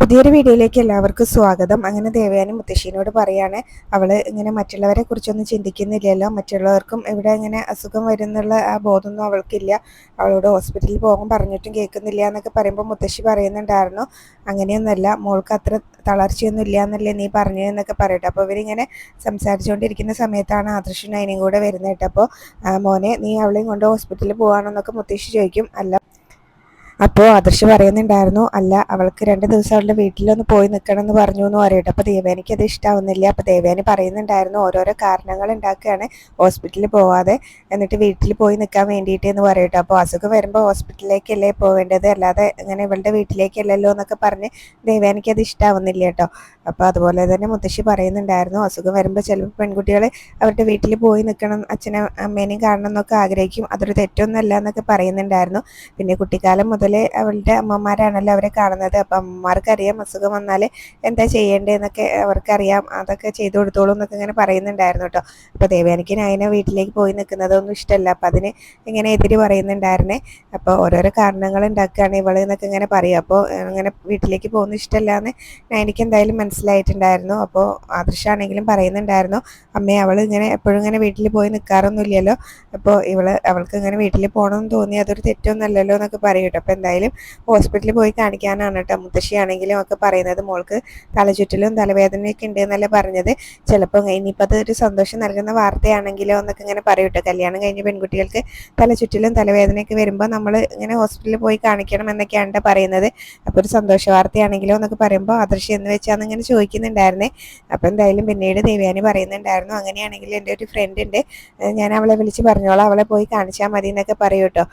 പുതിയൊരു വീഡിയോയിലേക്ക് എല്ലാവർക്കും സ്വാഗതം. അങ്ങനെ ദേവയാനി മുത്തശ്ശീനോട് പറയാണ്, അവള് ഇങ്ങനെ മറ്റുള്ളവരെ കുറിച്ചൊന്നും ചിന്തിക്കുന്നില്ലല്ലോ, മറ്റുള്ളവർക്കും ഇവിടെ ഇങ്ങനെ അസുഖം വരുന്നുള്ള ആ ബോധമൊന്നും അവൾക്കില്ല, അവളോട് ഹോസ്പിറ്റലിൽ പോകാൻ പറഞ്ഞിട്ടും കേൾക്കുന്നില്ല എന്നൊക്കെ പറയുമ്പോൾ മുത്തശ്ശി പറയുന്നുണ്ടായിരുന്നു, അങ്ങനെയൊന്നുമല്ല, മോൾക്ക് അത്ര തളർച്ചയൊന്നും ഇല്ല എന്നല്ലേ നീ പറഞ്ഞു എന്നൊക്കെ പറയട്ടെ. അപ്പോൾ ഇവരിങ്ങനെ സംസാരിച്ചുകൊണ്ടിരിക്കുന്ന സമയത്താണ് ആദർശും നയനയും കൂടെ വരുന്നത് കേട്ടോ. അപ്പോൾ മോനെ, നീ അവളെയും കൊണ്ട് ഹോസ്പിറ്റലിൽ പോകാണെന്നൊക്കെ മുത്തശ്ശി ചോദിക്കും. അല്ല, അപ്പോൾ ആദർശ് പറയുന്നുണ്ടായിരുന്നു, അല്ല, അവൾക്ക് 2 ദിവസം അവളുടെ വീട്ടിലൊന്ന് പോയി നിൽക്കണം എന്ന് പറഞ്ഞു എന്ന് പറയട്ടെ. അപ്പോൾ ദേവയാനിക്ക് അത് ഇഷ്ടാവുന്നില്ല. അപ്പോൾ ദേവയാനി പറയുന്നുണ്ടായിരുന്നു, ഓരോരോ കാരണങ്ങൾ ഉണ്ടാക്കുകയാണ് ഹോസ്പിറ്റലിൽ പോവാതെ, എന്നിട്ട് വീട്ടിൽ പോയി നിൽക്കാൻ വേണ്ടിയിട്ട് എന്ന് പറയട്ടെ. അപ്പോൾ അസുഖം വരുമ്പോൾ ഹോസ്പിറ്റലിലേക്കല്ലേ പോവേണ്ടത്, അല്ലാതെ ഇങ്ങനെ ഇവളുടെ വീട്ടിലേക്കല്ലല്ലോ എന്നൊക്കെ പറഞ്ഞ് ദേവയാനിക്ക് അത് ഇഷ്ടാവുന്നില്ല കേട്ടോ. അപ്പോൾ അതുപോലെ തന്നെ മുത്തശ്ശി പറയുന്നുണ്ടായിരുന്നു, അസുഖം വരുമ്പോൾ ചിലപ്പോൾ പെൺകുട്ടികൾ അവരുടെ വീട്ടിൽ പോയി നിൽക്കണം, അച്ഛനും അമ്മേനെയും കാണണം എന്നൊക്കെ ആഗ്രഹിക്കും, അതൊരു തെറ്റൊന്നുമല്ല എന്നൊക്കെ പറയുന്നുണ്ടായിരുന്നു. പിന്നെ കുട്ടിക്കാലം മുതൽ അവളുടെ അമ്മമാരാണല്ലോ അവരെ കാണുന്നത്. അപ്പം അമ്മമാർക്കറിയാം അസുഖം വന്നാൽ എന്താ ചെയ്യേണ്ടതെന്നൊക്കെ അവർക്കറിയാം, അതൊക്കെ ചെയ്തു കൊടുത്തോളൂ എന്നൊക്കെ ഇങ്ങനെ പറയുന്നുണ്ടായിരുന്നു കേട്ടോ. അപ്പോൾ ദേവയാനിക്ക് നയന വീട്ടിലേക്ക് പോയി നിൽക്കുന്നതൊന്നും ഇഷ്ടമല്ല, അപ്പം അതിന് ഇങ്ങനെ എതിര് പറയുന്നുണ്ടായിരുന്നേ. അപ്പോൾ ഓരോരോ കാരണങ്ങൾ ഉണ്ടാക്കുകയാണ് ഇവള് എന്നൊക്കെ ഇങ്ങനെ പറയും. അപ്പോൾ ഇങ്ങനെ വീട്ടിലേക്ക് പോകുന്ന ഇഷ്ടമല്ല എന്ന് നയനയ്ക്ക് എന്തായാലും മനസ്സിലായിട്ടുണ്ടായിരുന്നു. അപ്പോൾ ആദർശാണെങ്കിലും പറയുന്നുണ്ടായിരുന്നു, അമ്മേ, അവൾ ഇങ്ങനെ എപ്പോഴും ഇങ്ങനെ വീട്ടിൽ പോയി നിൽക്കാറൊന്നുമില്ലല്ലോ, അപ്പോൾ അവൾക്ക് ഇങ്ങനെ വീട്ടിൽ പോകണമെന്ന് തോന്നി, അതൊരു തെറ്റൊന്നുമല്ലല്ലോ എന്നൊക്കെ പറയും കേട്ടോ. അപ്പോൾ എന്തായാലും ഹോസ്പിറ്റലിൽ പോയി കാണിക്കാനാണ് കേട്ടോ മുത്തശ്ശിയാണെങ്കിലും ഒക്കെ പറയുന്നത്. മോൾക്ക് തലചുറ്റലും തലവേദനയൊക്കെ ഉണ്ട് എന്നല്ലേ പറഞ്ഞത്, ചിലപ്പോൾ ഇനിയിപ്പോൾ അതൊരു സന്തോഷം നൽകുന്ന വാർത്തയാണെങ്കിലോ എന്നൊക്കെ ഇങ്ങനെ പറയും കേട്ടോ. കല്യാണം കഴിഞ്ഞ പെൺകുട്ടികൾക്ക് തലചുറ്റലും തലവേദനയൊക്കെ വരുമ്പോൾ നമ്മൾ ഇങ്ങനെ ഹോസ്പിറ്റലിൽ പോയി കാണിക്കണം എന്നൊക്കെയാണ് പറയുന്നത്. അപ്പോൾ ഒരു സന്തോഷ വാർത്തയാണെങ്കിലോ എന്നൊക്കെ പറയുമ്പോൾ ആദർശ് എന്ന് വെച്ചാന്ന് ഇങ്ങനെ ചോദിക്കുന്നുണ്ടായിരുന്നേ. അപ്പോൾ എന്തായാലും പിന്നീട് ദേവയാനി പറയുന്നുണ്ടായിരുന്നു, അങ്ങനെയാണെങ്കിൽ എൻ്റെ ഒരു ഫ്രണ്ട് ഉണ്ട്, ഞാൻ അവളെ വിളിച്ച് പറഞ്ഞോളാം, അവളെ പോയി കാണിച്ചാൽ മതി എന്നൊക്കെ പറയൂ കേട്ടോ.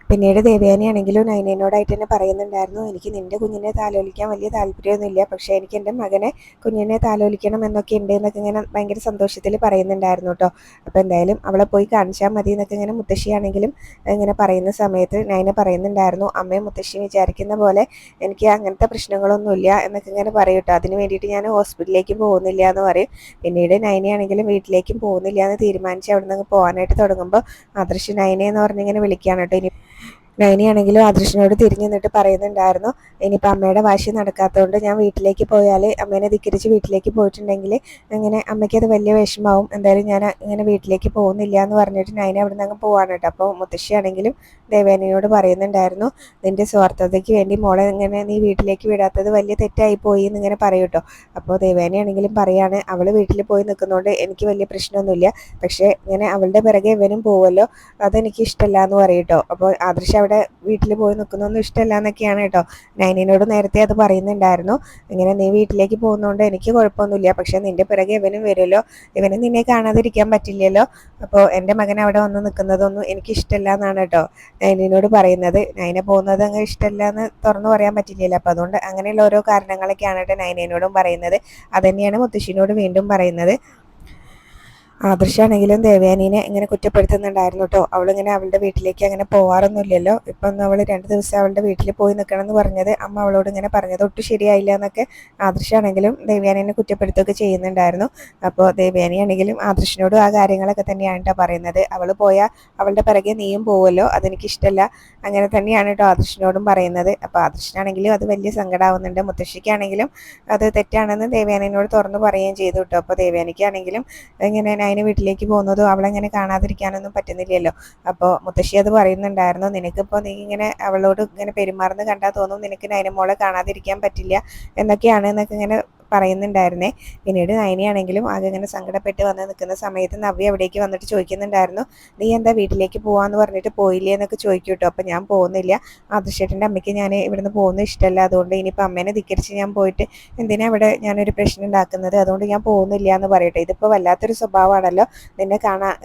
പിന്നീട് ദേവയാനി ആണെങ്കിലും നയനയോടായിട്ട് തന്നെ പറയുന്നുണ്ടായിരുന്നു, എനിക്ക് നിൻ്റെ കുഞ്ഞിനെ താലോലിക്കാൻ വലിയ താല്പര്യമൊന്നുമില്ല, പക്ഷേ എനിക്ക് എൻ്റെ മകനെ കുഞ്ഞിനെ താലോലിക്കണം എന്നൊക്കെ ഉണ്ട് എന്നൊക്കെ ഇങ്ങനെ ഭയങ്കര സന്തോഷത്തിൽ പറയുന്നുണ്ടായിരുന്നു കേട്ടോ. അപ്പോൾ എന്തായാലും അവളെ പോയി കാണിച്ചാൽ മതി എന്നൊക്കെ ഇങ്ങനെ മുത്തശ്ശിയാണെങ്കിലും ഇങ്ങനെ പറയുന്ന സമയത്ത് നയന പറയുന്നുണ്ടായിരുന്നു, അമ്മയും മുത്തശ്ശിയും വിചാരിക്കുന്ന പോലെ എനിക്ക് അങ്ങനത്തെ പ്രശ്നങ്ങളൊന്നുമില്ല എന്നൊക്കെ ഇങ്ങനെ പറയും കേട്ടോ. അതിന് വേണ്ടിയിട്ട് ഞാൻ ഹോസ്പിറ്റലിലേക്ക് പോകുന്നില്ല എന്ന് പറയും. പിന്നീട് നയനയാണെങ്കിലും വീട്ടിലേക്കും പോകുന്നില്ല എന്ന് തീരുമാനിച്ച് അവിടെ നിന്ന് പോകാനായിട്ട് തുടങ്ങുമ്പോൾ ആദർശ് നയനെ എന്ന് പറഞ്ഞിങ്ങനെ വിളിക്കുകയാണ് കേട്ടോ. നയനിയാണെങ്കിലും ആദർശിനോട് തിരിഞ്ഞു നിന്നിട്ട് പറയുന്നുണ്ടായിരുന്നു, ഇനിയിപ്പോൾ അമ്മയുടെ വാശി നടക്കാത്തതുകൊണ്ട് ഞാൻ വീട്ടിലേക്ക് പോയാൽ, അമ്മേനെ ധിക്കരിച്ച് വീട്ടിലേക്ക് പോയിട്ടുണ്ടെങ്കിൽ അങ്ങനെ അമ്മയ്ക്കത് വലിയ വിഷമാവും, എന്തായാലും ഞാൻ ഇങ്ങനെ വീട്ടിലേക്ക് പോകുന്നില്ല എന്ന് പറഞ്ഞിട്ട് നയന അവിടെ നിന്ന് അങ്ങ് പോവാണ് കേട്ടോ. അപ്പോൾ മുത്തശ്ശിയാണെങ്കിലും ദേവേനയോട് പറയുന്നുണ്ടായിരുന്നു, നിൻ്റെ സ്വാർത്ഥതയ്ക്ക് വേണ്ടി മോളെ ഇങ്ങനെ നീ വീട്ടിലേക്ക് വിടാത്തത് വലിയ തെറ്റായി പോയി എന്നിങ്ങനെ പറയും കേട്ടോ. അപ്പോൾ ദേവേനയാണെങ്കിലും പറയാണ്, അവൾ വീട്ടിൽ പോയി നിൽക്കുന്നതുകൊണ്ട് എനിക്ക് വലിയ പ്രശ്നമൊന്നുമില്ല, പക്ഷേ ഇങ്ങനെ അവളുടെ പിറകെ ഇവനും പോവുമല്ലോ, അതെനിക്ക് ഇഷ്ടമല്ല എന്ന് പറയും കേട്ടോ. അപ്പോൾ ആദർശ അവിടെ വീട്ടിൽ പോയി നിൽക്കുന്നൊന്നും ഇഷ്ടമല്ല എന്നൊക്കെയാണ് കേട്ടോ നയനിനോട് നേരത്തെ അത് പറയുന്നുണ്ടായിരുന്നു. ഇങ്ങനെ നീ വീട്ടിലേക്ക് പോകുന്നതുകൊണ്ട് എനിക്ക് കുഴപ്പമൊന്നുമില്ല, പക്ഷെ നിന്റെ പിറകെ ഇവനും വരുമല്ലോ, ഇവനും നിന്നെ കാണാതിരിക്കാൻ പറ്റില്ലല്ലോ, അപ്പോൾ എൻ്റെ മകൻ അവിടെ വന്ന് നിൽക്കുന്നതൊന്നും എനിക്ക് ഇഷ്ടമല്ല എന്നാണ് കേട്ടോ നയനിനോട് പറയുന്നത്. നയന പോകുന്നത് അങ്ങ് ഇഷ്ടമല്ല എന്ന് തുറന്നു പറയാൻ പറ്റില്ലല്ലോ, അപ്പോൾ അതുകൊണ്ട് അങ്ങനെയുള്ള ഓരോ കാരണങ്ങളൊക്കെയാണ് കേട്ടോ നയനയോടും പറയുന്നത്. അതുതന്നെയാണ് മുത്തശ്ശിനോട് വീണ്ടും പറയുന്നത്. ആദർശാണെങ്കിലും ദേവയാനീനെ ഇങ്ങനെ കുറ്റപ്പെടുത്തുന്നുണ്ടായിരുന്നു കേട്ടോ. അവളിങ്ങനെ അവളുടെ വീട്ടിലേക്ക് അങ്ങനെ പോവാറൊന്നുമില്ലല്ലോ, ഇപ്പം അവൾ 2 ദിവസം അവളുടെ വീട്ടിൽ പോയി നിൽക്കണം എന്ന് പറഞ്ഞത് അമ്മ അവളോട് ഇങ്ങനെ പറഞ്ഞത് ഒട്ടും ശരിയായില്ല എന്നൊക്കെ ആദർശാണെങ്കിലും ദേവയാനീനെ കുറ്റപ്പെടുത്തുകയൊക്കെ ചെയ്യുന്നുണ്ടായിരുന്നു. അപ്പോൾ ദേവയാനിയാണെങ്കിലും ആദർശിനോടും ആ കാര്യങ്ങളൊക്കെ തന്നെയാണ് കേട്ടോ പറയുന്നത്. അവൾ പോയാൽ അവളുടെ പിറകെ നീയും പോവുമല്ലോ, അതെനിക്കിഷ്ടമല്ല, അങ്ങനെ തന്നെയാണ് കേട്ടോ ആദർശിനോടും പറയുന്നത്. അപ്പോൾ ആദർശിനാണെങ്കിലും അത് വലിയ സങ്കടമാവുന്നുണ്ട്. മുത്തശ്ശിക്കാണെങ്കിലും അത് തെറ്റാണെന്ന് ദേവയാനിനോട് തുറന്നു പറയുകയും ചെയ്തു കേട്ടോ. അപ്പോൾ ദേവയാനിക്കാണെങ്കിലും ഇങ്ങനെ നയന വീട്ടിലേക്ക് പോകുന്നതും അവളെങ്ങനെ കാണാതിരിക്കാനൊന്നും പറ്റുന്നില്ലല്ലോ. അപ്പോൾ മുത്തശ്ശി അത് പറയുന്നുണ്ടായിരുന്നു, നിനക്കിപ്പോൾ നീ ഇങ്ങനെ അവളോട് ഇങ്ങനെ പെരുമാറുന്നത് കണ്ടാൽ തോന്നും നിനക്ക് നയന മോളെ കാണാതിരിക്കാൻ പറ്റില്ല എന്നൊക്കെയാണ് എന്നൊക്കെ ഇങ്ങനെ പറയുന്നുണ്ടായിരുന്നേ. പിന്നീട് നയനിയാണെങ്കിലും ആകെ ഇങ്ങനെ സങ്കടപ്പെട്ട് വന്ന് നിൽക്കുന്ന സമയത്ത് നവ്യ അവിടേക്ക് വന്നിട്ട് ചോദിക്കുന്നുണ്ടായിരുന്നു, നീ എന്താ വീട്ടിലേക്ക് പോവാന്ന് പറഞ്ഞിട്ട് പോയില്ലേ എന്നൊക്കെ ചോദിക്കും കേട്ടോ. അപ്പം ഞാൻ പോകുന്നില്ല, ആദർശേട്ടൻ്റെ അമ്മയ്ക്ക് ഞാൻ ഇവിടുന്ന് പോകുന്നത് ഇഷ്ടമല്ല, അതുകൊണ്ട് ഇനിയിപ്പോൾ അമ്മേനെ ധിക്കരിച്ച് ഞാൻ പോയിട്ട് എന്തിനാ ഇവിടെ ഞാനൊരു പ്രശ്നം ഉണ്ടാക്കുന്നത്, അതുകൊണ്ട് ഞാൻ പോകുന്നില്ല എന്ന് പറയട്ടെ. ഇതിപ്പോൾ വല്ലാത്തൊരു സ്വഭാവമാണല്ലോ, നിന്നെ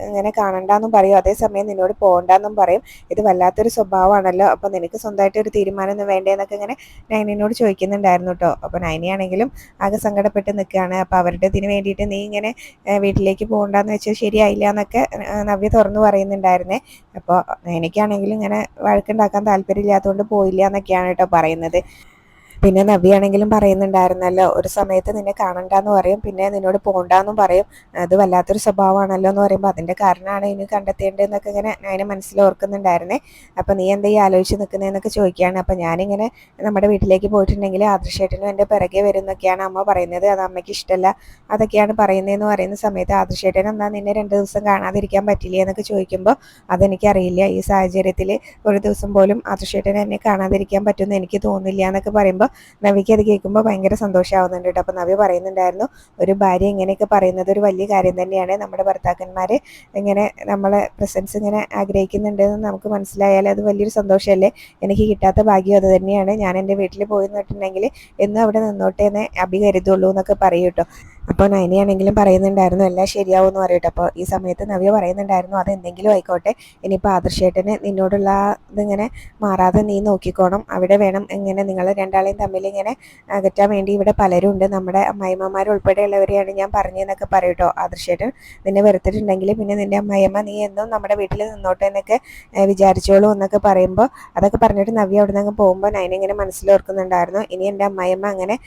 ഇങ്ങനെ കാണണ്ടെന്നും പറയും, അതേസമയം നിന്നോട് പോകണ്ടെന്നും പറയും, ഇത് വല്ലാത്തൊരു സ്വഭാവമാണല്ലോ, അപ്പോൾ നിനക്ക് സ്വന്തമായിട്ട് ഒരു തീരുമാനമൊന്നും വേണ്ടേ എന്നൊക്കെ ഇങ്ങനെ നയനിനോട് ചോദിക്കുന്നുണ്ടായിരുന്നു കേട്ടോ. അപ്പോൾ നയനിയാണെങ്കിലും ആകെ സങ്കടപ്പെട്ട് നിൽക്കുകയാണ്. അപ്പോൾ അവരുടെ ഇതിന് വേണ്ടിയിട്ട് നീ ഇങ്ങനെ വീട്ടിലേക്ക് പോകണ്ടെന്ന് വെച്ചാൽ ശരിയായില്ല എന്നൊക്കെ നവ്യ തുറന്നു പറയുന്നുണ്ടായിരുന്നേ. അപ്പോൾ എനിക്കാണെങ്കിലും ഇങ്ങനെ വഴക്കുണ്ടാക്കാൻ താല്പര്യമില്ലാത്തതുകൊണ്ട് പോയില്ല എന്നൊക്കെയാണ് കേട്ടോ പറയുന്നത്. പിന്നെ നവ്യാണെങ്കിലും പറയുന്നുണ്ടായിരുന്നല്ലോ, ഒരു സമയത്ത് നിന്നെ കാണണ്ടെന്ന് പറയും, പിന്നെ നിന്നോട് പോകണ്ടെന്നും പറയും, അത് വല്ലാത്തൊരു സ്വഭാവമാണല്ലോ എന്ന് പറയുമ്പോൾ അതിൻ്റെ കാരണമാണ് ഇനി കണ്ടെത്തേണ്ടതെന്നൊക്കെ ഇങ്ങനെ അതിനെ മനസ്സിൽ ഓർക്കുന്നുണ്ടായിരുന്നേ. അപ്പോൾ നീ എന്താ ഈ ആലോചിച്ച് നിൽക്കുന്നതെന്നൊക്കെ ചോദിക്കുകയാണ്. അപ്പോൾ ഞാനിങ്ങനെ നമ്മുടെ വീട്ടിലേക്ക് പോയിട്ടുണ്ടെങ്കിൽ ആദർശേട്ടനും എൻ്റെ പിറകെ വരും എന്നൊക്കെയാണ് അമ്മ പറയുന്നത്, അത് അമ്മയ്ക്ക് ഇഷ്ടമല്ല, അതൊക്കെയാണ് പറയുന്നതെന്ന് പറയുന്ന സമയത്ത് ആദർശേട്ടൻ എന്നാൽ നിന്നെ 2 ദിവസം കാണാതിരിക്കാൻ പറ്റില്ലേ എന്നൊക്കെ ചോദിക്കുമ്പോൾ അതെനിക്കറിയില്ല, ഈ സാഹചര്യത്തിൽ ഒരു ദിവസം പോലും ആദർശേട്ടൻ എന്നെ കാണാതിരിക്കാൻ പറ്റുമെന്ന് എനിക്ക് തോന്നുന്നില്ല എന്നൊക്കെ പറയുമ്പോൾ നവിക്ക് അത് കേൾക്കുമ്പോൾ ഭയങ്കര സന്തോഷമാവുന്നുണ്ട് കേട്ടോ. അപ്പോൾ നവി പറയുന്നുണ്ടായിരുന്നു, ഒരു ഭാര്യ ഇങ്ങനെയൊക്കെ പറയുന്നത് ഒരു വലിയ കാര്യം തന്നെയാണ്, നമ്മുടെ ഭർത്താക്കന്മാർ ഇങ്ങനെ നമ്മളെ പ്രസൻസ് ഇങ്ങനെ ആഗ്രഹിക്കുന്നുണ്ടെന്ന് നമുക്ക് മനസ്സിലായാൽ അത് വലിയൊരു സന്തോഷമല്ലേ, എനിക്ക് കിട്ടാത്ത ഭാഗ്യം അത് തന്നെയാണ്, ഞാൻ എൻ്റെ വീട്ടിൽ പോയി നിന്നിട്ടുണ്ടെങ്കിൽ എന്നും അവിടെ നിന്നോട്ടെ എന്ന് അഭി കരുതുള്ളൂ എന്നൊക്കെ പറയും കേട്ടോ. അപ്പോൾ നൈനിയാണെങ്കിലും പറയുന്നുണ്ടായിരുന്നു എല്ലാം ശരിയാവും എന്ന് പറയട്ടെ. അപ്പോൾ ഈ സമയത്ത് നവ്യ പറയുന്നുണ്ടായിരുന്നു, അതെന്തെങ്കിലും ആയിക്കോട്ടെ, ഇനിയിപ്പോൾ ആദർശേട്ടന് നിന്നോടുള്ള ഇതിങ്ങനെ മാറാതെ നീ നോക്കിക്കോണം, അവിടെ വേണം ഇങ്ങനെ നിങ്ങൾ രണ്ടാളെയും തമ്മിൽ ഇങ്ങനെ അകറ്റാൻ വേണ്ടി ഇവിടെ പലരും ഉണ്ട്, നമ്മുടെ അമ്മായിമ്മമാർ ഉൾപ്പെടെയുള്ളവരെയാണ് ഞാൻ പറഞ്ഞതെന്നൊക്കെ പറയൂട്ടോ. ആദർശേട്ടൻ നിന്നെ വെറുത്തിട്ടുണ്ടെങ്കിൽ പിന്നെ നിൻ്റെ അമ്മായിമ്മ നീ എന്നും നമ്മുടെ വീട്ടിൽ നിന്നോട്ടെ എന്നൊക്കെ വിചാരിച്ചോളൂ എന്നൊക്കെ പറയുമ്പോൾ അതൊക്കെ പറഞ്ഞിട്ട് നവ്യ അവിടെ നിന്ന് പോകുമ്പോൾ നൈനിങ്ങനെ മനസ്സിലോർക്കുന്നുണ്ടായിരുന്നു, ഇനി എൻ്റെ അമ്മായിമ്മ അങ്ങനെ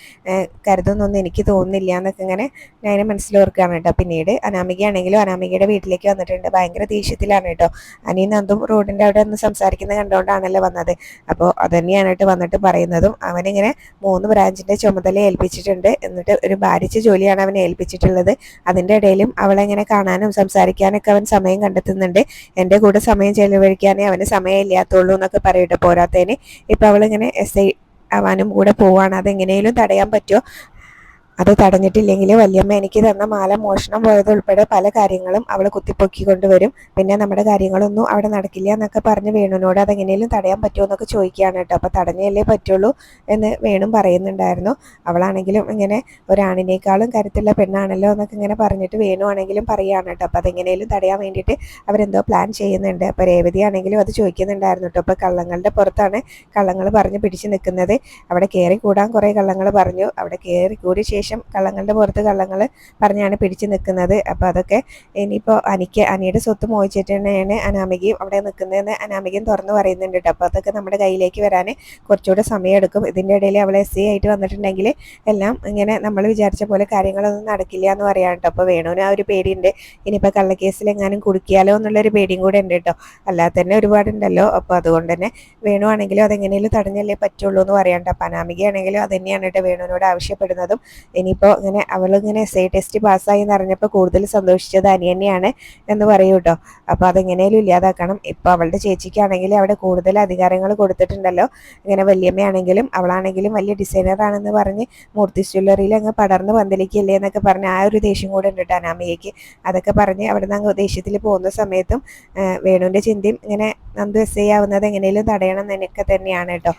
കരുതുന്നൊന്നും എനിക്ക് തോന്നുന്നില്ല എന്നൊക്കെ ഇങ്ങനെ ഞാൻ മനസ്സിലോർക്കുകയാണ് കേട്ടോ. പിന്നീട് അനാമികയാണെങ്കിലും അനാമികയുടെ വീട്ടിലേക്ക് വന്നിട്ടുണ്ട്, ഭയങ്കര ദേഷ്യത്തിലാണ് കേട്ടോ. അനിയും നന്ദും റോഡിൻ്റെ അവിടെ ഒന്ന് സംസാരിക്കുന്നത് കണ്ടുകൊണ്ടാണല്ലോ വന്നത്. അപ്പോൾ അതുതന്നെയാണ് കേട്ടോ വന്നിട്ട് പറയുന്നതും, അവനിങ്ങനെ 3 ബ്രാഞ്ചിൻ്റെ ചുമതല ഏൽപ്പിച്ചിട്ടുണ്ട്, എന്നിട്ട് ഒരു ഭാരിച്ച ജോലിയാണ് അവനെ ഏൽപ്പിച്ചിട്ടുള്ളത്, അതിൻ്റെ ഇടയിലും അവളെങ്ങനെ കാണാനും സംസാരിക്കാനൊക്കെ അവൻ സമയം കണ്ടെത്തുന്നുണ്ട്, എൻ്റെ കൂടെ സമയം ചെലവഴിക്കാനേ അവന് സമയമില്ലാത്തുള്ളൂ എന്നൊക്കെ പറയട്ടെ. പോരാത്തതിന് ഇപ്പം അവളിങ്ങനെ SI ആവാനും കൂടെ പോവാണ്, അതെങ്ങനെയും തടയാൻ പറ്റുമോ, അത് തടഞ്ഞിട്ടില്ലെങ്കിൽ വല്യമ്മ എനിക്ക് തന്ന മാല മോഷണം പോയതുൾപ്പെടെ പല കാര്യങ്ങളും അവൾ കുത്തിപ്പൊക്കിക്കൊണ്ടുവരും, പിന്നെ നമ്മുടെ കാര്യങ്ങളൊന്നും അവിടെ നടക്കില്ല എന്നൊക്കെ പറഞ്ഞ് വേണുവിനോട് അതെങ്ങനെയും തടയാൻ പറ്റുമോ എന്നൊക്കെ ചോദിക്കുകയാണ് കേട്ടോ. അപ്പോൾ തടഞ്ഞല്ലേ പറ്റുള്ളൂ എന്ന് വേണും പറയുന്നുണ്ടായിരുന്നു. അവളാണെങ്കിലും ഇങ്ങനെ ഒരാണിനേക്കാളും കരുത്തുള്ള പെണ്ണാണല്ലോ എന്നൊക്കെ ഇങ്ങനെ പറഞ്ഞിട്ട് വേണുവാണെങ്കിലും പറയുകയാണ് കേട്ടോ. അപ്പോൾ അതെങ്ങനെയും തടയാൻ വേണ്ടിയിട്ട് അവരെന്തോ പ്ലാൻ ചെയ്യുന്നുണ്ട്. അപ്പോൾ രേവതി ആണെങ്കിലും അത് ചോദിക്കുന്നുണ്ടായിരുന്നു കേട്ടോ. അപ്പോൾ കള്ളങ്ങളുടെ പുറത്താണ് കള്ളങ്ങൾ പറഞ്ഞ് പിടിച്ച് നിൽക്കുന്നത്, അവിടെ കയറി കൂടാൻ കുറേ കള്ളങ്ങൾ പറഞ്ഞു, അവിടെ കയറി കൂടിയ ശേഷം കള്ളങ്ങളുടെ പുറത്ത് കള്ളങ്ങൾ പറഞ്ഞാണ് പിടിച്ചു നിൽക്കുന്നത്. അപ്പോൾ അതൊക്കെ ഇനിയിപ്പോൾ അനിയുടെ സ്വത്ത് മോഹിച്ചിട്ട് തന്നെയാണ് അനാമികയും അവിടെ നിൽക്കുന്നതെന്ന് അനാമികയും തുറന്ന് പറയുന്നുണ്ട് കേട്ടോ. അപ്പോൾ അതൊക്കെ നമ്മുടെ കയ്യിലേക്ക് വരാൻ കുറച്ചുകൂടെ സമയമെടുക്കും, ഇതിൻ്റെ ഇടയിൽ അവൾ SI ആയിട്ട് വന്നിട്ടുണ്ടെങ്കിൽ എല്ലാം ഇങ്ങനെ നമ്മൾ വിചാരിച്ച പോലെ കാര്യങ്ങളൊന്നും നടക്കില്ല എന്ന് പറയാൻ കേട്ടോ. അപ്പോൾ വേണുവിന് ആ ഒരു പേടിയുണ്ട്, ഇനിയിപ്പോൾ കള്ളക്കേസിൽ എങ്ങാനും കുടുക്കിയാലോ എന്നുള്ളൊരു പേടിയും കൂടെ ഉണ്ട് കേട്ടോ, അല്ലാതെ തന്നെ ഒരുപാടുണ്ടല്ലോ. അപ്പോൾ അതുകൊണ്ട് തന്നെ വേണുവാണെങ്കിലും അതെങ്ങനെയും തടഞ്ഞല്ലേ പറ്റുള്ളൂ എന്ന് പറയാൻ കേട്ടോ. അപ്പോൾ അനാമികയാണെങ്കിലും അത് തന്നെയാണ് കേട്ടോ വേണുവിനോട് ആവശ്യപ്പെടുന്നതും. ഇനിയിപ്പോൾ ഇങ്ങനെ അവളിങ്ങനെ SI ടെസ്റ്റ് പാസ്സായി എന്ന് അറിഞ്ഞപ്പോൾ കൂടുതൽ സന്തോഷിച്ചത് അനിയനെയാണ് എന്ന് പറയൂ കേട്ടോ. അപ്പോൾ അതെങ്ങനെയും ഇല്ലാതാക്കണം. ഇപ്പോൾ അവളുടെ ചേച്ചിക്കാണെങ്കിൽ അവിടെ കൂടുതൽ അധികാരങ്ങൾ കൊടുത്തിട്ടുണ്ടല്ലോ, ഇങ്ങനെ വല്യമ്മയാണെങ്കിലും അവളാണെങ്കിലും വലിയ ഡിസൈനറാണെന്ന് പറഞ്ഞ് മൂർത്തി ജ്വല്ലറിയിൽ അങ്ങ് പടർന്ന് പന്തലിക്കല്ലേ എന്നൊക്കെ പറഞ്ഞ് ആ ഒരു ദേഷ്യം കൂടെ ഉണ്ട് കേട്ടോ അനാമികയ്ക്ക്. അതൊക്കെ പറഞ്ഞ് അവിടെ നിന്ന് അങ്ങ് ദേഷ്യത്തിൽ പോകുന്ന സമയത്തും വേണുവിൻ്റെ ചിന്തയും ഇങ്ങനെ നന്ദു SI ആവുന്നത് എങ്ങനെയും തടയണം എന്നൊക്കെ തന്നെയാണ് കേട്ടോ.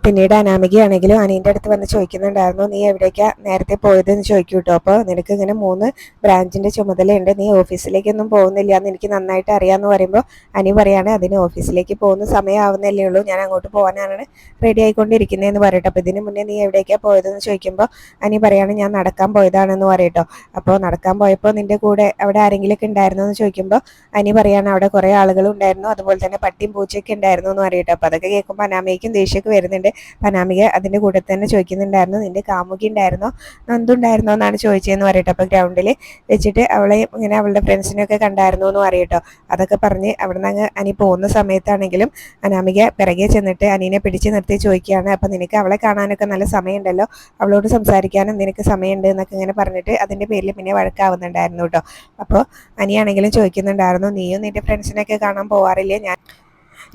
പിന്നീട് അനാമികയാണെങ്കിലും അനീൻ്റെ അടുത്ത് വന്ന് ചോദിക്കുന്നുണ്ടായിരുന്നു, നീ എവിടേക്കാണ് നേരത്തെ പോയതെന്ന് ചോദിക്കും കേട്ടോ. അപ്പോൾ നിനക്ക് ഇങ്ങനെ 3 ബ്രാഞ്ചിൻ്റെ ചുമതലയുണ്ട്, നീ ഓഫീസിലേക്കൊന്നും പോകുന്നില്ല എന്ന് എനിക്ക് നന്നായിട്ട് അറിയാമെന്ന് പറയുമ്പോൾ അനി പറയാണ്, അതിന് ഓഫീസിലേക്ക് പോകുന്ന സമയമാവുന്നല്ലേ ഉള്ളൂ, ഞാൻ അങ്ങോട്ട് പോകാനാണ് റെഡി ആയിക്കൊണ്ടിരിക്കുന്നതെന്ന് പറയട്ടോ. അപ്പോൾ ഇതിന് മുന്നേ നീ എവിടേക്കാണ് പോയതെന്ന് ചോദിക്കുമ്പോൾ അനി പറയാണ്, ഞാൻ നടക്കാൻ പോയതാണെന്ന് പറയട്ടോ. അപ്പോൾ നടക്കാൻ പോയപ്പോൾ നിൻ്റെ കൂടെ അവിടെ ആരെങ്കിലുമൊക്കെ ഉണ്ടായിരുന്നു എന്ന് ചോദിക്കുമ്പോൾ അനി പറയാണ്, അവിടെ കുറേ ആളുകളും ഉണ്ടായിരുന്നു, അതുപോലെ തന്നെ പട്ടിയും പൂച്ചയൊക്കെ ഉണ്ടായിരുന്നു എന്ന് പറയട്ടോ. അപ്പോൾ അതൊക്കെ കേൾക്കുമ്പോൾ അനാമികയ്ക്കും ദേഷ്യമൊക്കെ വരുന്നുണ്ട്. അനാമിക അതിൻ്റെ കൂടെ തന്നെ ചോദിക്കുന്നുണ്ടായിരുന്നു, നിന്റെ കാമുകി ഉണ്ടായിരുന്നോ നന്ദു ഉണ്ടായിരുന്നോ എന്നാണ് ചോദിച്ചതെന്ന് പറയട്ടോ. അപ്പോൾ ഗ്രൗണ്ടിൽ വെച്ചിട്ട് അവളെ ഇങ്ങനെ അവളുടെ ഫ്രണ്ട്സിനെയൊക്കെ കണ്ടായിരുന്നു എന്ന് പറയട്ടോ. അതൊക്കെ പറഞ്ഞ് അവിടെ നിന്ന് അനി പോകുന്ന സമയത്താണെങ്കിലും അനാമിക പിറകെ ചെന്നിട്ട് അനീനെ പിടിച്ച് നിർത്തി ചോദിക്കുകയാണ്, അപ്പോൾ നിനക്ക് അവളെ കാണാനൊക്കെ നല്ല സമയമുണ്ടല്ലോ, അവളോട് സംസാരിക്കാനും നിനക്ക് സമയമുണ്ട് എന്നൊക്കെ ഇങ്ങനെ പറഞ്ഞിട്ട് അതിൻ്റെ പേരിൽ പിന്നെ വഴക്കാവുന്നുണ്ടായിരുന്നു കേട്ടോ. അപ്പോൾ അനിയാണെങ്കിലും ചോദിക്കുന്നുണ്ടായിരുന്നു, നീയും നിൻ്റെ ഫ്രണ്ട്സിനെയൊക്കെ കാണാൻ പോവാറില്ലേ,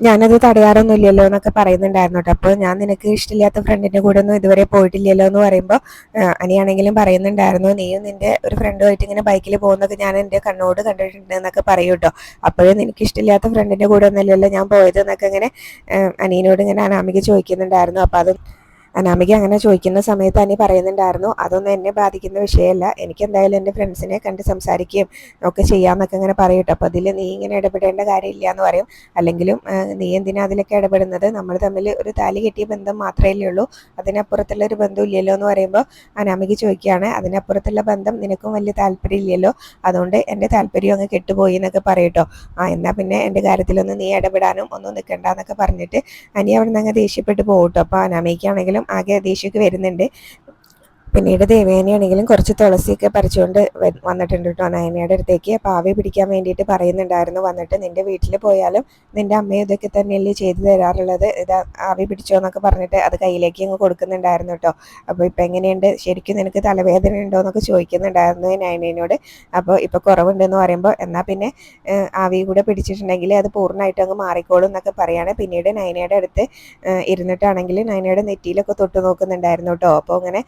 ഞാനത് തടയാറൊന്നുമില്ലല്ലോ എന്നൊക്കെ പറയുന്നുണ്ടായിരുന്നു കേട്ടോ. അപ്പോൾ ഞാൻ നിനക്ക് ഇഷ്ടമില്ലാത്ത ഫ്രണ്ടിൻ്റെ കൂടെ ഒന്നും ഇതുവരെ പോയിട്ടില്ലല്ലോ എന്ന് പറയുമ്പോൾ അനിയാണെങ്കിലും പറയുന്നുണ്ടായിരുന്നു, നീയും നിൻ്റെ ഒരു ഫ്രണ്ടുമായിട്ട് ഇങ്ങനെ ബൈക്കിൽ പോകുന്നതൊക്കെ ഞാൻ എൻ്റെ കണ്ണോട് കണ്ടിട്ടുണ്ട് എന്നൊക്കെ പറയൂ കേട്ടോ. അപ്പോഴും നിനക്ക് ഇഷ്ടമില്ലാത്ത ഫ്രണ്ടിൻ്റെ കൂടെ ഒന്നുമില്ലല്ലോ ഞാൻ പോയത് എന്നൊക്കെ ഇങ്ങനെ അനിയനോട് ഇങ്ങനെ അനാമിക ചോദിക്കുന്നുണ്ടായിരുന്നു. അപ്പോൾ അത് അനാമിക അങ്ങനെ ചോദിക്കുന്ന സമയത്ത് അനി പറയുന്നുണ്ടായിരുന്നു, അതൊന്നും എന്നെ ബാധിക്കുന്ന വിഷയമല്ല, എനിക്ക് എന്തായാലും എൻ്റെ ഫ്രണ്ട്സിനെ കണ്ട് സംസാരിക്കുകയും ഒക്കെ ചെയ്യാമെന്നൊക്കെ ഇങ്ങനെ പറയട്ടോ. അപ്പോൾ അതിൽ നീ ഇങ്ങനെ ഇടപെടേണ്ട കാര്യമില്ല എന്ന് പറയും, അല്ലെങ്കിലും നീ എന്തിനാ അതിലൊക്കെ ഇടപെടുന്നത്, നമ്മൾ തമ്മിൽ ഒരു താലി കെട്ടിയ ബന്ധം മാത്രമേ ഉള്ളൂ, അതിനപ്പുറത്തുള്ള ഒരു ബന്ധം ഇല്ലല്ലോ എന്ന് പറയുമ്പോൾ അനാമിക ചോദിക്കുകയാണ്, അതിനപ്പുറത്തുള്ള ബന്ധം നിനക്കും വലിയ താല്പര്യം ഇല്ലല്ലോ, അതുകൊണ്ട് എൻ്റെ താല്പര്യം അങ്ങ് കെട്ടുപോയി എന്നൊക്കെ പറയട്ടോ. എന്നാൽ പിന്നെ എൻ്റെ കാര്യത്തിലൊന്നും നീ ഇടപെടാനും ഒന്നും നിൽക്കണ്ട എന്നൊക്കെ പറഞ്ഞിട്ട് അനി അവിടെ നിന്ന് അങ്ങ് ദേഷ്യപ്പെട്ട് പോകട്ടോ. അപ്പോൾ അനാമികയാണെങ്കിലും എന്തായാലും ആകെ ദേഷ്യമൊക്കെ വരുന്നുണ്ട്. പിന്നീട് ദേവയാനിയാണെങ്കിലും കുറച്ച് തുളസിയൊക്കെ പറിച്ചുകൊണ്ട് വന്നിട്ടുണ്ട് കേട്ടോ നയനയുടെ അടുത്തേക്ക്. അപ്പോൾ ആവി പിടിക്കാൻ വേണ്ടിയിട്ട് പറയുന്നുണ്ടായിരുന്നു. വന്നിട്ട് നിൻ്റെ വീട്ടിൽ പോയാലും നിൻ്റെ അമ്മയും ഇതൊക്കെ തന്നെയല്ലേ ചെയ്തു തരാറുള്ളത്, ഇത് ആവി പിടിച്ചോ എന്നൊക്കെ പറഞ്ഞിട്ട് അത് കയ്യിലേക്ക് അങ്ങ് കൊടുക്കുന്നുണ്ടായിരുന്നു കേട്ടോ. അപ്പോൾ ഇപ്പം എങ്ങനെയുണ്ട്, ശരിക്കും നിനക്ക് തലവേദന ഉണ്ടോ എന്നൊക്കെ ചോദിക്കുന്നുണ്ടായിരുന്നു നയനയോട്. അപ്പോൾ ഇപ്പോൾ കുറവുണ്ടെന്ന് പറയുമ്പോൾ എന്നാൽ പിന്നെ ആവി കൂടെ പിടിച്ചിട്ടുണ്ടെങ്കിൽ അത് പൂർണ്ണമായിട്ട് അങ്ങ് മാറിക്കോളും എന്നൊക്കെ പറയുകയാണ്. പിന്നീട് നയനയുടെ അടുത്ത് ഇരുന്നിട്ടാണെങ്കിൽ നയനയുടെ നെറ്റിയിലൊക്കെ തൊട്ട് നോക്കുന്നുണ്ടായിരുന്നു കേട്ടോ. അപ്പോൾ അങ്ങനെ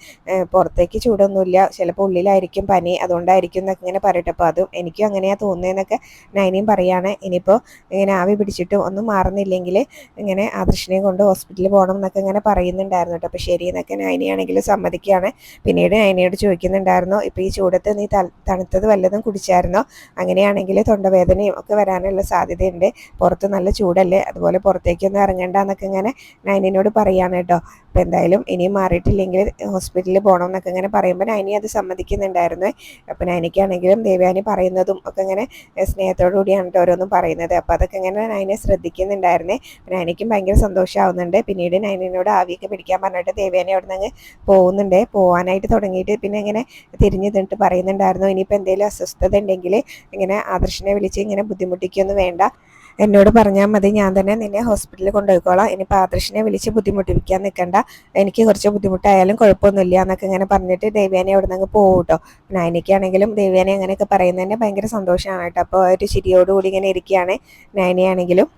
പുറത്തേക്ക് ചൂടൊന്നുമില്ല, ചിലപ്പോൾ ഉള്ളിലായിരിക്കും പനി, അതുകൊണ്ടായിരിക്കും എന്നൊക്കെ ഇങ്ങനെ പറയട്ടെ. അപ്പോൾ അതും എനിക്കും അങ്ങനെയാണ് തോന്നുന്നതെന്നൊക്കെ നയനയും പറയുകയാണ്. ഇനിയിപ്പോൾ ഇങ്ങനെ ആവി പിടിച്ചിട്ട് ഒന്നും മാറുന്നില്ലെങ്കിൽ ഇങ്ങനെ ആദർശിനെ കൊണ്ട് ഹോസ്പിറ്റലിൽ പോകണം എന്നൊക്കെ ഇങ്ങനെ പറയുന്നുണ്ടായിരുന്നു കേട്ടോ. അപ്പോൾ ശരി എന്നൊക്കെ നയനയാണെങ്കിൽ സമ്മതിക്കുകയാണ്. പിന്നീട് നയനയോട് ചോദിക്കുന്നുണ്ടായിരുന്നു, ഇപ്പോൾ ഈ ചൂടത്ത് നീ തണുത്തത് വല്ലതും കുടിച്ചായിരുന്നോ, അങ്ങനെയാണെങ്കിൽ തൊണ്ടവേദനയും ഒക്കെ വരാനുള്ള സാധ്യതയുണ്ട്, പുറത്ത് നല്ല ചൂടല്ലേ, അതുപോലെ പുറത്തേക്കൊന്നും ഇറങ്ങണ്ട എന്നൊക്കെ ഇങ്ങനെ നയനയോട് പറയുകയാണ് കേട്ടോ. അപ്പോൾ എന്തായാലും ഇനിയും മാറിയിട്ടില്ലെങ്കിൽ ഹോസ്പിറ്റലിൽ പോകണം എന്നൊക്കെ ഇങ്ങനെ പറയുമ്പോൾ നയനി അത് സമ്മതിക്കുന്നുണ്ടായിരുന്നു. അപ്പോൾ നയനിക്കാണെങ്കിലും ദേവയാനി പറയുന്നതും ഒക്കെ ഇങ്ങനെ സ്നേഹത്തോടു കൂടിയാണ് ഓരോന്നും പറയുന്നത്. അപ്പോൾ അതൊക്കെ ഇങ്ങനെ നയനെ ശ്രദ്ധിക്കുന്നുണ്ടായിരുന്നേ. നയനിക്കും ഭയങ്കര സന്തോഷമാവുന്നുണ്ട്. പിന്നീട് നയനിനോട് ആവിയൊക്കെ പിടിക്കാൻ പറഞ്ഞിട്ട് ദേവയാനി അവിടെ നിന്ന് പോകുന്നുണ്ട്. പോകാനായിട്ട് തുടങ്ങിയിട്ട് പിന്നെ ഇങ്ങനെ തിരിഞ്ഞു നിന്നിട്ട് പറയുന്നുണ്ടായിരുന്നു, ഇനിയിപ്പോൾ എന്തെങ്കിലും അസ്വസ്ഥത ഉണ്ടെങ്കിൽ ഇങ്ങനെ ആദർശിനെ വിളിച്ച് ഇങ്ങനെ ബുദ്ധിമുട്ടിക്കൊന്നും വേണ്ട, എന്നോട് പറഞ്ഞാൽ മതി, ഞാൻ തന്നെ നിന്നെ ഹോസ്പിറ്റലിൽ കൊണ്ടുപോയിക്കോളാം, ഇനിയിപ്പോൾ ആദർശിനെ വിളിച്ച് ബുദ്ധിമുട്ടിപ്പിക്കാൻ നിൽക്കണ്ട, എനിക്ക് കുറച്ച് ബുദ്ധിമുട്ടായാലും കുഴപ്പമൊന്നുമില്ല എന്നൊക്കെ ഇങ്ങനെ പറഞ്ഞിട്ട് ദേവയാനി അവിടെ നിന്ന് പോകും കേട്ടോ. നയനയ്ക്കാണെങ്കിലും ദേവയാനി അങ്ങനെയൊക്കെ പറയുന്നതിന് ഭയങ്കര സന്തോഷമാണ് കേട്ടോ. അപ്പോൾ ഒരു ചിരിയോടുകൂടി ഇങ്ങനെ ഇരിക്കുകയാണ് നയനയാണെങ്കിലും.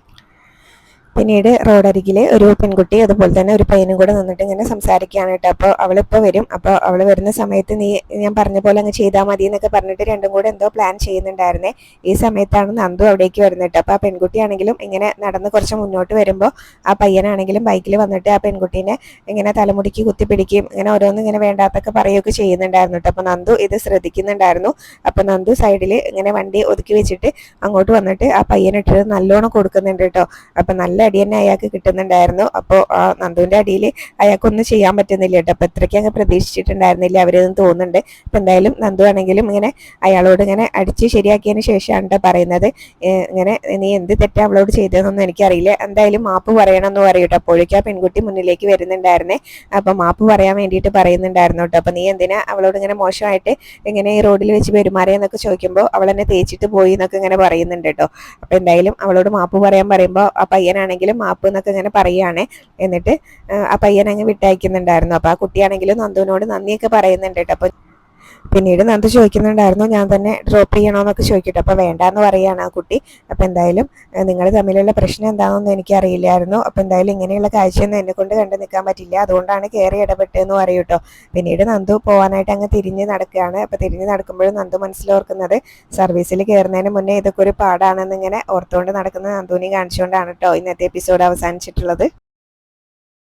പിന്നീട് റോഡരികിൽ ഒരു പെൺകുട്ടി അതുപോലെ തന്നെ ഒരു പയ്യനും കൂടെ നിന്നിട്ട് ഇങ്ങനെ സംസാരിക്കുകയാണ് കേട്ടോ. അപ്പോൾ അവളിപ്പോൾ വരും, അപ്പോൾ അവൾ വരുന്ന സമയത്ത് നീ ഞാൻ പറഞ്ഞ പോലെ അങ്ങ് ചെയ്താൽ മതി എന്നൊക്കെ പറഞ്ഞിട്ട് രണ്ടും കൂടെ എന്തോ പ്ലാൻ ചെയ്യുന്നുണ്ടായിരുന്നേ. ഈ സമയത്താണ് നന്ദു അവിടേക്ക് വരുന്നത്. അപ്പോൾ ആ പെൺകുട്ടിയാണെങ്കിലും ഇങ്ങനെ നടന്ന് കുറച്ച് മുന്നോട്ട് വരുമ്പോൾ ആ പയ്യനാണെങ്കിലും ബൈക്കിൽ വന്നിട്ട് ആ പെൺകുട്ടീനെ ഇങ്ങനെ തലമുടിക്ക് കുത്തിപ്പിടിക്കും, ഇങ്ങനെ ഓരോന്നും ഇങ്ങനെ വേണ്ടാത്തൊക്കെ പറയുകയൊക്കെ ചെയ്യുന്നുണ്ടായിരുന്നു കേട്ടോ. അപ്പോൾ നന്ദു ഇത് ശ്രദ്ധിക്കുന്നുണ്ടായിരുന്നു. അപ്പോൾ നന്ദു സൈഡിൽ ഇങ്ങനെ വണ്ടി ഒതുക്കി വെച്ചിട്ട് അങ്ങോട്ട് വന്നിട്ട് ആ പയ്യനിട്ട് നല്ലോണം കൊടുക്കുന്നുണ്ട് കേട്ടോ. അപ്പം നല്ല അടി തന്നെ അയാൾക്ക് കിട്ടുന്നുണ്ടായിരുന്നു. അപ്പോൾ ആ നന്ദുവിൻ്റെ അടിയിൽ അയാൾക്കൊന്നും ചെയ്യാൻ പറ്റുന്നില്ല കേട്ടോ. അപ്പോൾ ഇത്രയ്ക്ക് അങ്ങ് പ്രതീക്ഷിച്ചിട്ടുണ്ടായിരുന്നില്ല അവരെന്ന് തോന്നുന്നുണ്ട്. അപ്പം എന്തായാലും നന്ദു ആണെങ്കിലും ഇങ്ങനെ അയാളോട് ഇങ്ങനെ അടിച്ച് ശരിയാക്കിയതിന് ശേഷമാണ് കേട്ടോ പറയുന്നത്, ഇങ്ങനെ നീ എന്ത് തെറ്റാ അവളോട് ചെയ്തതെന്നൊന്നും എനിക്കറിയില്ല, എന്തായാലും മാപ്പ് പറയണമെന്ന് പറയും കേട്ടോ. അപ്പോഴേക്കും ആ പെൺകുട്ടി മുന്നിലേക്ക് വരുന്നുണ്ടായിരുന്നേ. അപ്പം മാപ്പ് പറയാൻ വേണ്ടിയിട്ട് പറയുന്നുണ്ടായിരുന്നു കേട്ടോ. അപ്പം നീ എന്തിനാ അവളോട് ഇങ്ങനെ മോശമായിട്ട് ഇങ്ങനെ ഈ റോഡിൽ വെച്ച് പെരുമാറിയെന്നൊക്കെ ചോദിക്കുമ്പോൾ അവൾ എന്നെ തേച്ചിട്ട് പോയി എന്നൊക്കെ ഇങ്ങനെ പറയുന്നുണ്ട് കേട്ടോ. അപ്പം എന്തായാലും അവളോട് മാപ്പ് പറയാൻ പറയുമ്പോൾ ആ പയ്യനാണെങ്കിൽ മാപ്പ് എന്നൊക്കെ ഇങ്ങനെ പറയുകയാണ്. എന്നിട്ട് ആ പയ്യൻ അങ്ങ് വിട്ടയക്കുന്നുണ്ടായിരുന്നു. അപ്പോൾ ആ കുട്ടിയാണെങ്കിലും നന്ദുവിനോട് നന്ദിയൊക്കെ പറയുന്നുണ്ട് കേട്ടോ. അപ്പോൾ പിന്നീട് നന്ദു ചോദിക്കുന്നുണ്ടായിരുന്നു, ഞാൻ തന്നെ ഡ്രോപ്പ് ചെയ്യണമെന്നൊക്കെ ചോദിക്കട്ടെ. അപ്പോൾ വേണ്ടാന്ന് പറയുകയാണ് ആ കുട്ടി. അപ്പോൾ എന്തായാലും നിങ്ങൾ തമ്മിലുള്ള പ്രശ്നം എന്താണെന്നൊന്നും എനിക്കറിയില്ലായിരുന്നു. അപ്പോൾ എന്തായാലും ഇങ്ങനെയുള്ള കാഴ്ചയൊന്നും എന്നെ കൊണ്ട് കണ്ടു നിൽക്കാൻ പറ്റില്ല, അതുകൊണ്ടാണ് കയറി ഇടപെട്ടതെന്ന് പറയും കേട്ടോ. പിന്നീട് നന്ദു പോകാനായിട്ട് അങ്ങ് തിരിഞ്ഞ് നടക്കുകയാണ്. അപ്പോൾ തിരിഞ്ഞ് നടക്കുമ്പോഴും നന്ദു മനസ്സിലോർക്കുന്നത് സർവീസിൽ കയറുന്നതിന് മുന്നേ ഇതൊക്കെ ഒരു പാടാണെന്ന് ഇങ്ങനെ ഓർത്തുകൊണ്ട് നടക്കുന്ന നന്ദുവിനെ കാണിച്ചുകൊണ്ടാണ് കേട്ടോ ഇന്നത്തെ എപ്പിസോഡ് അവസാനിച്ചിട്ടുള്ളത്.